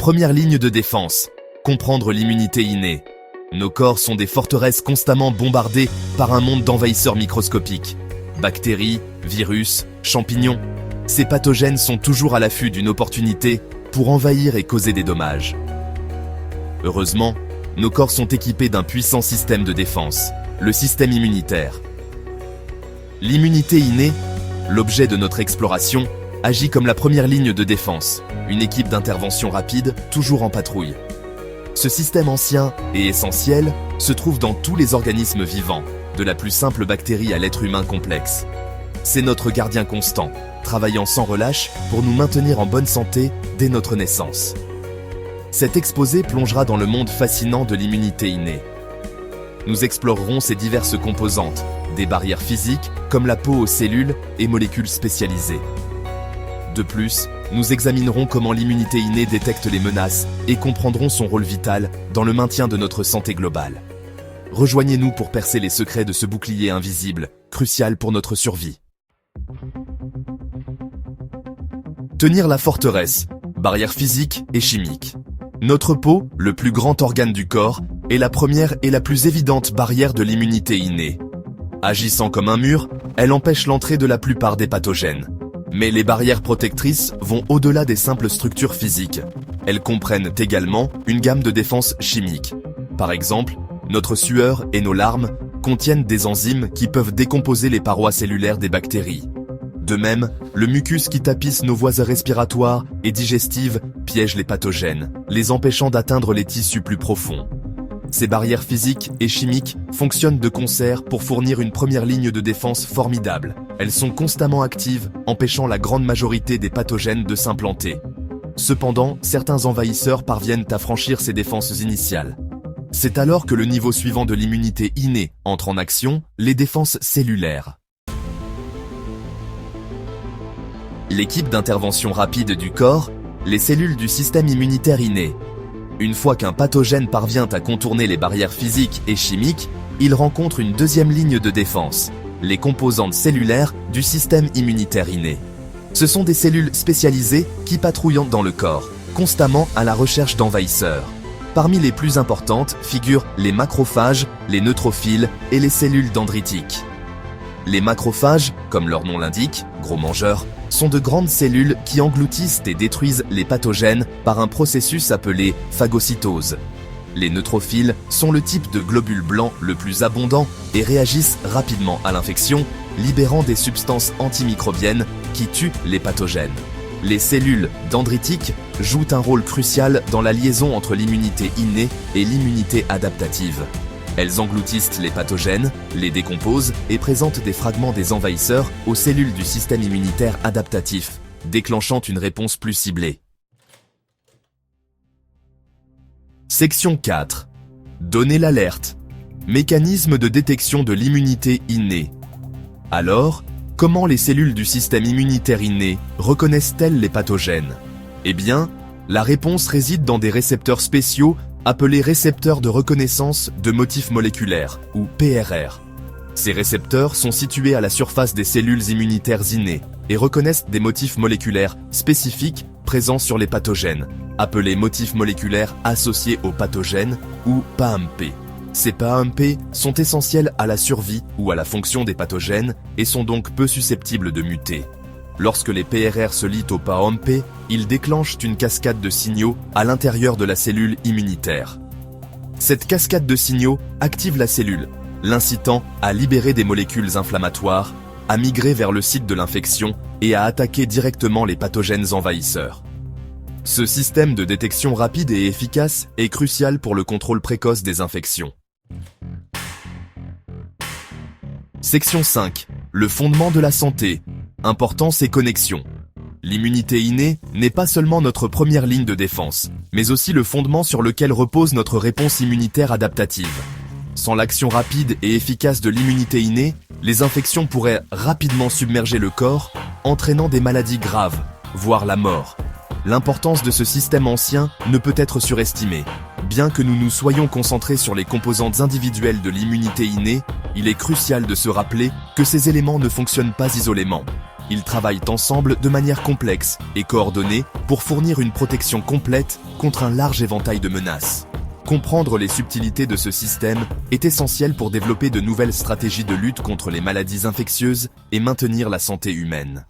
Première ligne de défense, comprendre l'immunité innée. Nos corps sont des forteresses constamment bombardées par un monde d'envahisseurs microscopiques. Bactéries, virus, champignons. Ces pathogènes sont toujours à l'affût d'une opportunité pour envahir et causer des dommages. Heureusement, nos corps sont équipés d'un puissant système de défense, le système immunitaire. L'immunité innée, l'objet de notre exploration, agit comme la première ligne de défense, une équipe d'intervention rapide, toujours en patrouille. Ce système ancien et essentiel se trouve dans tous les organismes vivants, de la plus simple bactérie à l'être humain complexe. C'est notre gardien constant, travaillant sans relâche pour nous maintenir en bonne santé dès notre naissance. Cet exposé plongera dans le monde fascinant de l'immunité innée. Nous explorerons ses diverses composantes, des barrières physiques comme la peau aux cellules et molécules spécialisées. De plus, nous examinerons comment l'immunité innée détecte les menaces et comprendrons son rôle vital dans le maintien de notre santé globale. Rejoignez-nous pour percer les secrets de ce bouclier invisible, crucial pour notre survie. Tenir la forteresse, barrière physique et chimique. Notre peau, le plus grand organe du corps, est la première et la plus évidente barrière de l'immunité innée. Agissant comme un mur, elle empêche l'entrée de la plupart des pathogènes. Mais les barrières protectrices vont au-delà des simples structures physiques. Elles comprennent également une gamme de défense chimique. Par exemple, notre sueur et nos larmes contiennent des enzymes qui peuvent décomposer les parois cellulaires des bactéries. De même, le mucus qui tapisse nos voies respiratoires et digestives piège les pathogènes, les empêchant d'atteindre les tissus plus profonds. Ces barrières physiques et chimiques fonctionnent de concert pour fournir une première ligne de défense formidable. Elles sont constamment actives, empêchant la grande majorité des pathogènes de s'implanter. Cependant, certains envahisseurs parviennent à franchir ces défenses initiales. C'est alors que le niveau suivant de l'immunité innée entre en action, les défenses cellulaires. L'équipe d'intervention rapide du corps, les cellules du système immunitaire inné. Une fois qu'un pathogène parvient à contourner les barrières physiques et chimiques, il rencontre une deuxième ligne de défense, les composantes cellulaires du système immunitaire inné. Ce sont des cellules spécialisées qui patrouillent dans le corps, constamment à la recherche d'envahisseurs. Parmi les plus importantes figurent les macrophages, les neutrophiles et les cellules dendritiques. Les macrophages, comme leur nom l'indique, gros mangeurs, sont de grandes cellules qui engloutissent et détruisent les pathogènes par un processus appelé phagocytose. Les neutrophiles sont le type de globules blancs le plus abondant et réagissent rapidement à l'infection, libérant des substances antimicrobiennes qui tuent les pathogènes. Les cellules dendritiques jouent un rôle crucial dans la liaison entre l'immunité innée et l'immunité adaptative. Elles engloutissent les pathogènes, les décomposent et présentent des fragments des envahisseurs aux cellules du système immunitaire adaptatif, déclenchant une réponse plus ciblée. Section 4. Donner l'alerte. Mécanisme de détection de l'immunité innée. Alors, comment les cellules du système immunitaire inné reconnaissent-elles les pathogènes? Eh bien, la réponse réside dans des récepteurs spéciaux appelés récepteurs de reconnaissance de motifs moléculaires, ou PRR. Ces récepteurs sont situés à la surface des cellules immunitaires innées et reconnaissent des motifs moléculaires spécifiques présents sur les pathogènes, appelés motifs moléculaires associés aux pathogènes, ou PAMP. Ces PAMP sont essentiels à la survie ou à la fonction des pathogènes et sont donc peu susceptibles de muter. Lorsque les PRR se lient aux PAMP, ils déclenchent une cascade de signaux à l'intérieur de la cellule immunitaire. Cette cascade de signaux active la cellule, l'incitant à libérer des molécules inflammatoires, à migrer vers le site de l'infection et à attaquer directement les pathogènes envahisseurs. Ce système de détection rapide et efficace est crucial pour le contrôle précoce des infections. Section 5. Le fondement de la santé. Importance et connexion. L'immunité innée n'est pas seulement notre première ligne de défense, mais aussi le fondement sur lequel repose notre réponse immunitaire adaptative. Sans l'action rapide et efficace de l'immunité innée, les infections pourraient rapidement submerger le corps, entraînant des maladies graves, voire la mort. L'importance de ce système ancien ne peut être surestimée. Bien que nous nous soyons concentrés sur les composantes individuelles de l'immunité innée, il est crucial de se rappeler que ces éléments ne fonctionnent pas isolément. Ils travaillent ensemble de manière complexe et coordonnée pour fournir une protection complète contre un large éventail de menaces. Comprendre les subtilités de ce système est essentiel pour développer de nouvelles stratégies de lutte contre les maladies infectieuses et maintenir la santé humaine.